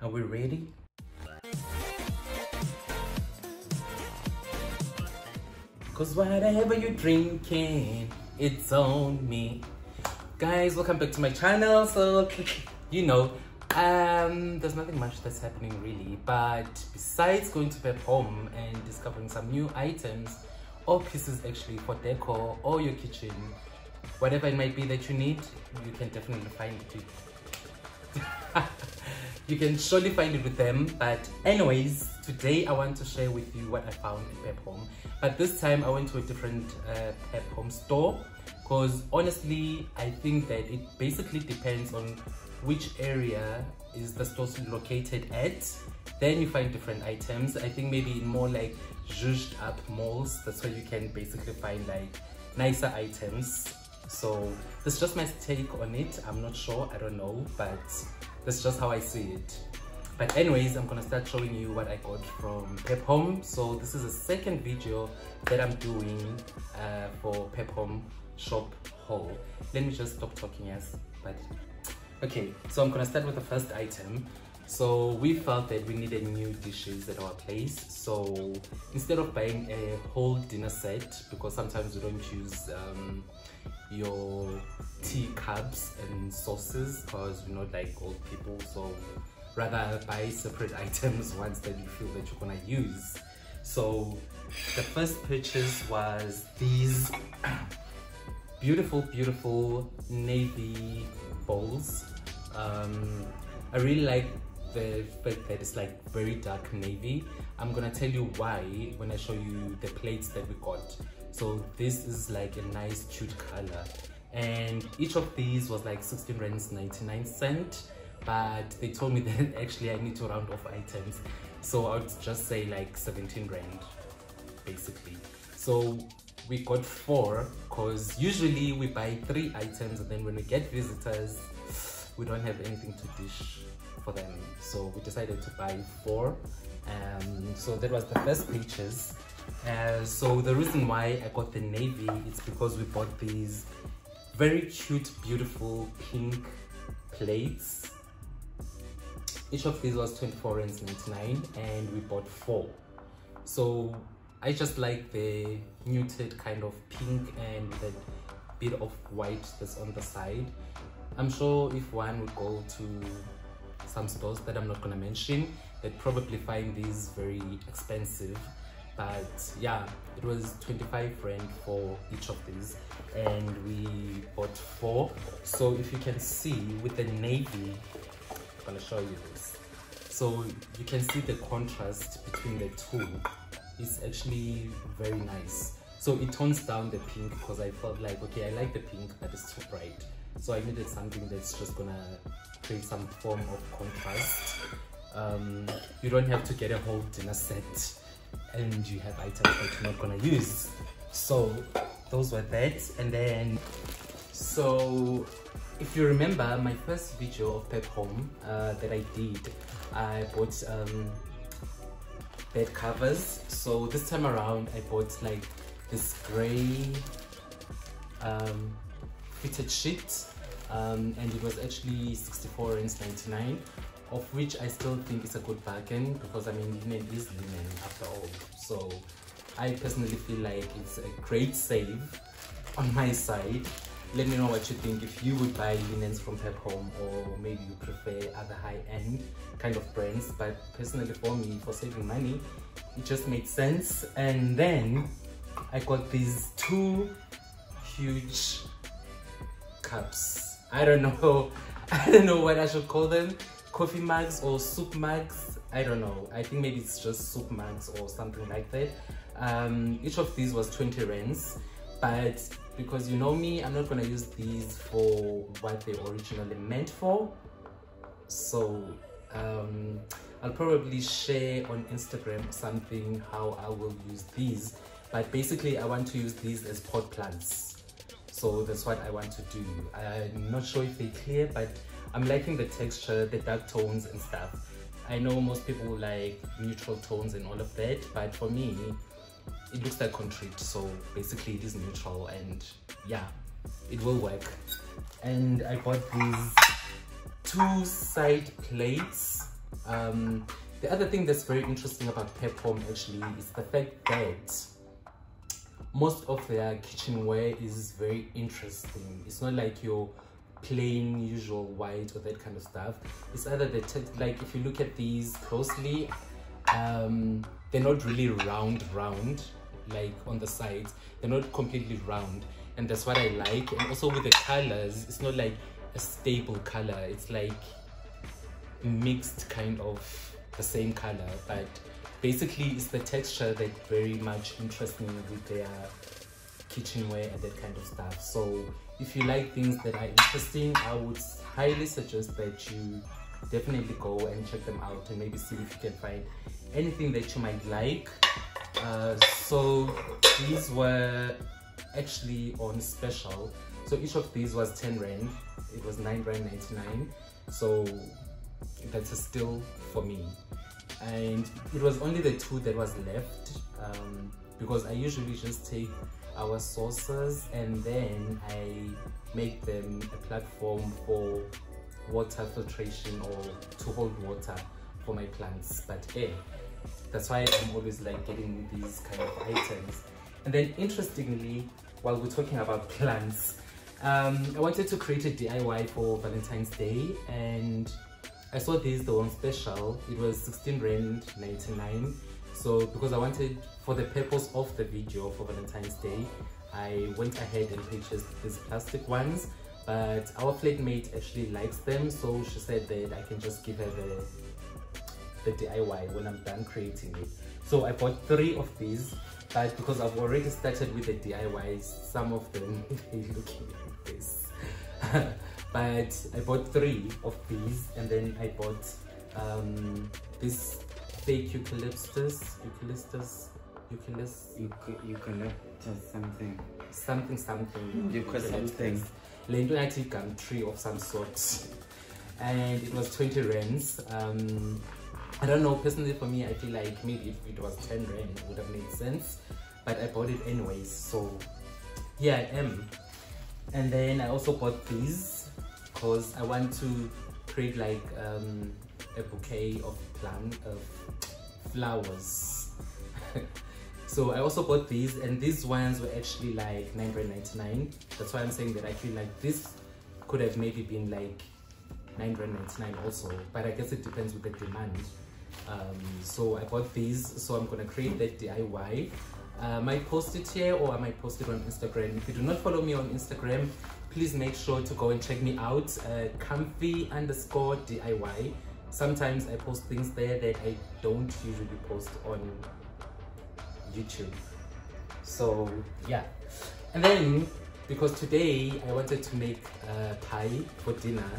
Are we ready? Cause whatever you're drinking, it's on me. Guys, welcome back to my channel. So, you know, there's nothing much that's happening really, but besides going to PEP HOME and discovering some new items or pieces actually for decor or your kitchen, whatever it might be that you need, you can definitely find it. You can surely find it with them. But anyways, today I want to share with you what I found at PEP HOME. But this time I went to a different PEP HOME store, because honestly I think that it basically depends on which area is the store located at. Then you find different items. I think maybe in more like zhuzhed up malls, that's where you can basically find like nicer items. So that's just my take on it. I'm not sure, I don't know, but that's just how I see it. But anyways, I'm gonna start showing you what I got from PEP HOME. So this is the second video that I'm doing for PEP HOME shop haul. Let me just stop talking, yes. But okay, so I'm gonna start with the first item. So we felt that we needed new dishes at our place. So instead of buying a whole dinner set, because sometimes we don't use your tea cups and sauces because we're not like old people, so rather buy separate items ones that you feel that you're gonna use. So the first purchase was these beautiful navy bowls. I really like the fact that it's like very dark navy. I'm gonna tell you why when I show you the plates that we got. So this is like a nice cute color, and each of these was like 16 rands 99 cent, but they told me that actually I need to round off items, so I would just say like 17 rand basically. So we got 4 because usually we buy 3 items, and then when we get visitors we don't have anything to dish for them, so we decided to buy 4. So that was the first purchase. So the reason why I got the navy is because we bought these very cute, beautiful pink plates. Each of these was 24 rands 99, and we bought 4. So I just like the muted kind of pink and the bit of white that's on the side. I'm sure if one would go to some stores that I'm not gonna mention, they'd probably find these very expensive. But yeah, it was 25 rand for each of these, and we bought 4. So if you can see with the navy, I'm gonna show you this. So you can see the contrast between the two. It's actually very nice. So it tones down the pink because I felt like, okay, I like the pink, but it's too bright. So I needed something that's just gonna create some form of contrast. You don't have to get a whole dinner set and you have items that you're not gonna use. So those were that. And then, so if you remember my first video of PEP HOME that I did, I bought bed covers. So this time around I bought like this gray fitted sheet, and it was actually 64 rands 99, of which I still think it's a good bargain, because I mean linen is linen after all. So I personally feel like it's a great save on my side. Let me know what you think, if you would buy linens from PEP HOME, or maybe you prefer other high-end kind of brands. But personally for me, for saving money, it just made sense. And then I got these 2 huge cups. I don't know what I should call them, coffee mugs or soup mugs, I don't know. I think maybe it's just soup mugs or something like that. Each of these was 20 rands, but because you know me, I'm not gonna use these for what they originally meant for. So I'll probably share on Instagram something how I will use these, but basically I want to use these as pot plants. So that's what I want to do. I'm not sure if they're clear, but I'm liking the texture, the dark tones and stuff. I know most people like neutral tones and all of that, but for me, it looks like concrete. So basically it is neutral, and yeah, it will work. And I bought these 2 side plates. The other thing that's very interesting about PEP Home actually is the fact that most of their kitchenware is very interesting. It's not like your plain usual white or that kind of stuff. It's either like if you look at these closely, they're not really round like on the sides. They're not completely round, and that's what I like. And also with the colors, it's not like a stable color. It's like mixed kind of the same color, but basically it's the texture that very much interests me with their kitchenware and that kind of stuff. So if you like things that are interesting, I would highly suggest that you definitely go and check them out and maybe see if you can find anything that you might like. So these were actually on special, so each of these was 10 rand. It was 9 rand 99, so that's a steal for me. And it was only the 2 that was left, because I usually just take our saucers and then I make them a platform for water filtration or to hold water for my plants. But that's why I'm always like getting these kind of items. And then interestingly, while we're talking about plants, I wanted to create a DIY for Valentine's Day, and I saw these, they were on special. It was 16 rand 99. So because I wanted, for the purpose of the video for Valentine's Day, I went ahead and purchased these plastic ones, but our flatmate actually likes them, so she said that I can just give her the DIY when I'm done creating it. So I bought 3 of these, but because I've already started with the DIYs, some of them are looking like this. But I bought 3 of these, and then I bought this fake eucalyptus something gum tree of some sort, and it was 20 rands. I don't know, personally for me, I feel like maybe if it was 10 rand it would have made sense, but I bought it anyways, so here I am. And then I also bought these because I want to create like a bouquet of flowers. So I also bought these, and these ones were actually like 9.99. That's why I'm saying that I feel like this could have maybe been like 9.99 also, but I guess it depends with the demand. So I bought these, so I'm gonna create that DIY. I might post it here, or I might post it on Instagram. If you do not follow me on Instagram, please make sure to go and check me out, comfy_DIY. Sometimes I post things there that I don't usually post on YouTube. So yeah, and then because today I wanted to make pie for dinner,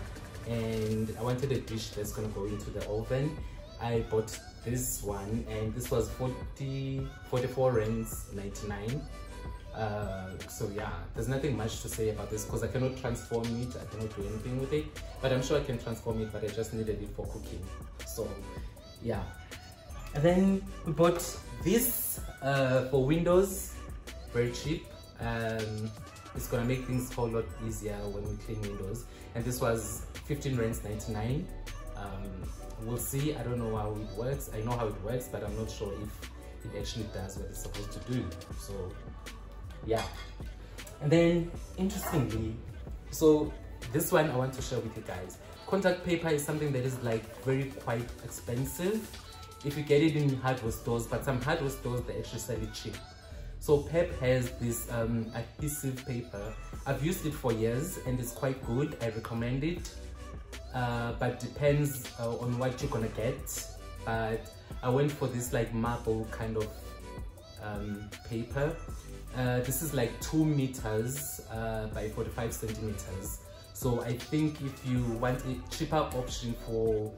and I wanted a dish that's gonna go into the oven, I bought this one, and this was 44 rands 99. So yeah, there's nothing much to say about this because I cannot transform it, I cannot do anything with it, but I'm sure I can transform it, but I just needed it for cooking. So yeah, and then we bought this for windows, very cheap. It's gonna make things a whole lot easier when we clean windows, and this was 15 rands 99. We'll see. I don't know how it works. I know how it works, but I'm not sure if it actually does what it's supposed to do. So yeah, and then interestingly, so this one I want to share with you guys. Contact paper is something that is like quite expensive if you get it in hardware stores, but some hardware stores they actually sell it cheap. So PEP has this adhesive paper. I've used it for years and it's quite good. I recommend it, but depends on what you're gonna get. But I went for this like marble kind of paper. This is like 2 meters by 45 centimeters. So I think if you want a cheaper option for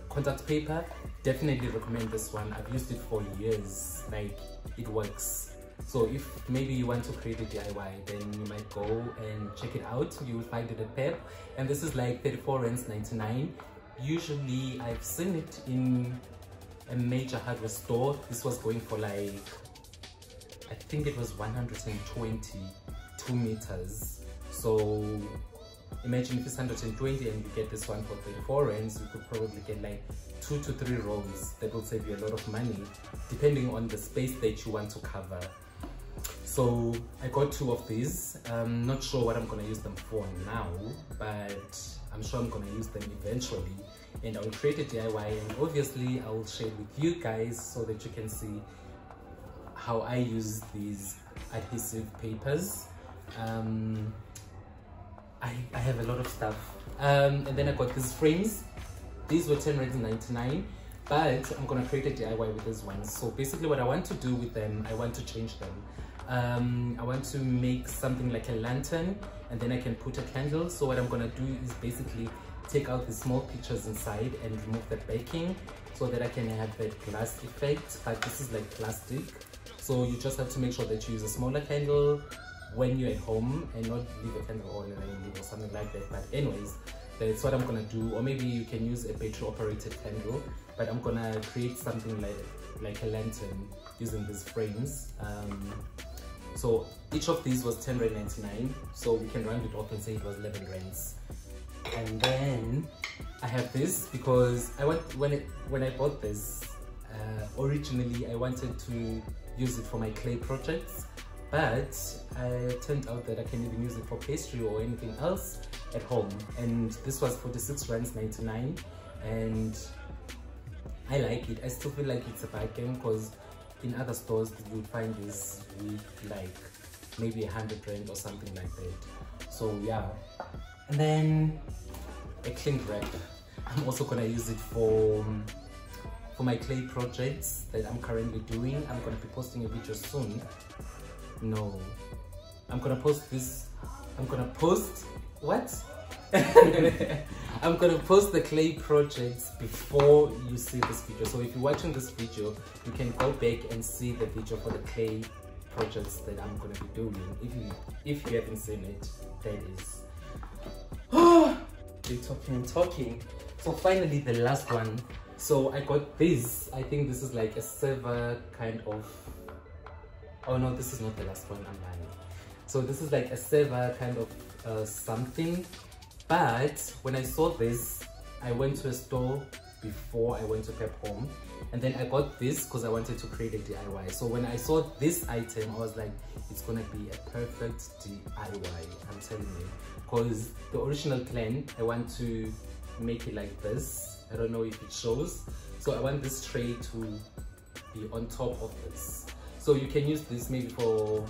contact paper, definitely recommend this one. I've used it for years, like it works. So if maybe you want to create a DIY, then you might go and check it out. You will find it at PEP, and this is like 34 rands 99. Usually I've seen it in a major hardware store. This was going for like, I think it was 120, 2 meters. So imagine if it's 120 and you get this one for 34 rands, you could probably get like 2 to 3 rolls. That will save you a lot of money depending on the space that you want to cover. So I got 2 of these. I'm not sure what I'm gonna use them for now, but I'm sure I'm gonna use them eventually, and I'll create a DIY, and obviously I will share it with you guys so that you can see how I use these adhesive papers. I have a lot of stuff, and then I got these frames. These were 10.99, but I'm gonna create a DIY with these ones. So basically what I want to do with them, I want to change them. I want to make something like a lantern, and then I can put a candle. So what I'm gonna do is basically take out the small pictures inside and remove the backing so that I can have that glass effect, but this is like plastic. So you just have to make sure that you use a smaller candle when you're at home and not leave a candle on and then leave or something like that. But anyways, that's what I'm gonna do. Or maybe you can use a battery operated candle, but I'm gonna create something like a lantern using these frames. So each of these was 10.99, so we can round it off and say it was 11 rands. And then I have this because when I bought this, originally I wanted to use it for my clay projects, but it turned out that I can even use it for pastry or anything else at home. And this was 46.99, and I like it. I still feel like it's a bargain because in other stores you would find this with like maybe 100 rand or something like that. So yeah, and then a cling wrap. I'm also gonna use it for my clay projects that I'm currently doing. I'm gonna be posting a video soon. No, I'm gonna post this. I'm gonna post what? I'm gonna post the clay projects before you see this video. So if you're watching this video, you can go back and see the video for the clay projects that I'm gonna be doing. If you haven't seen it, that is. They're talking. So finally, the last one. So I got this. I think this is like a silver kind of. Oh no, this is not the last one. I'm lying. So this is like a silver kind of something. But when I saw this, I went to a store before I went to PEP Home, and then I got this because I wanted to create a DIY. So when I saw this item, I was like, it's gonna be a perfect DIY, I'm telling you. Because the original plan, I want to make it like this. I don't know if it shows. So I want this tray to be on top of this. So you can use this maybe for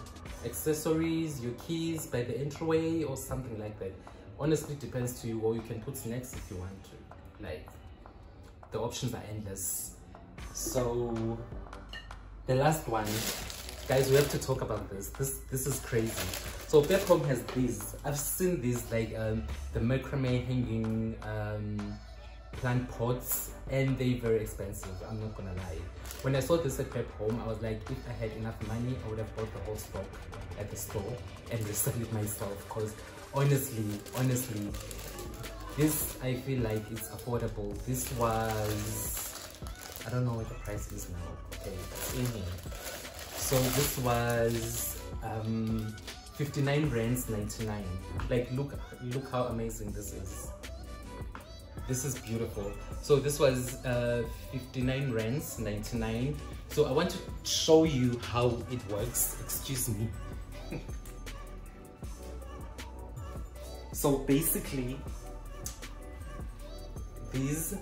accessories, your keys by the entryway or something like that. Honestly, it depends to you, or you can put snacks if you want to. Like, the options are endless. So the last one, guys, we have to talk about this. This is crazy. So PEP Home has these. I've seen these like the macrame hanging plant pots, and they're very expensive. I'm not gonna lie. When I saw this at PEP Home, I was like, if I had enough money, I would have bought the whole stock at the store and resell it myself. Because honestly, this, I feel like it's affordable. This was, I don't know what the price is now. Okay, it's in here. So this was 59 rands 99. Like, look how amazing this is. This is beautiful. So this was 59 rands 99. So I want to show you how it works. Excuse me. So basically, these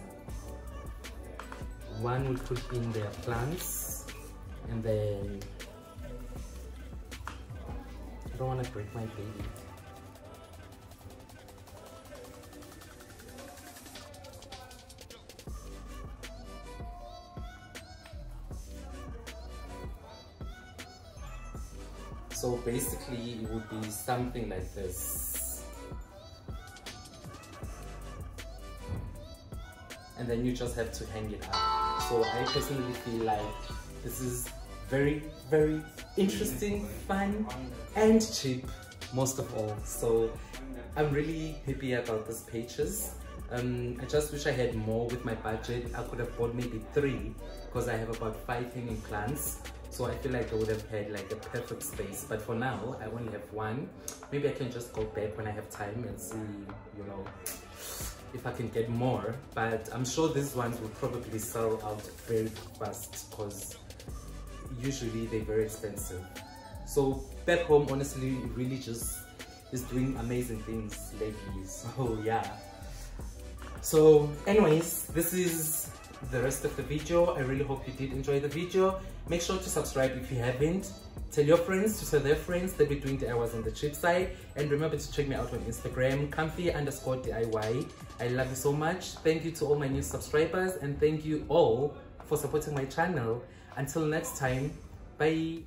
one will put in their plants, and then I don't want to break my baby. So basically it would be something like this. And then you just have to hang it up. So I personally feel like this is very, very interesting, fun, and cheap, most of all. So I'm really happy about these pages. I just wish I had more with my budget. I could have bought maybe 3 because I have about 5 hanging plants. So I feel like I would have had like a perfect space, but for now I only have 1. Maybe I can just go back when I have time and see, you know, if I can get more. But I'm sure these ones will probably sell out very fast because usually they're very expensive. So PEP HOME honestly really just is doing amazing things lately. So yeah. So anyways, this is the rest of the video. I really hope you did enjoy the video. Make sure to subscribe if you haven't. Tell your friends to tell their friends that we're doing DIYs on the cheap side. And remember to check me out on Instagram, comfy_DIY. I love you so much. Thank you to all my new subscribers, and thank you all for supporting my channel. Until next time, bye.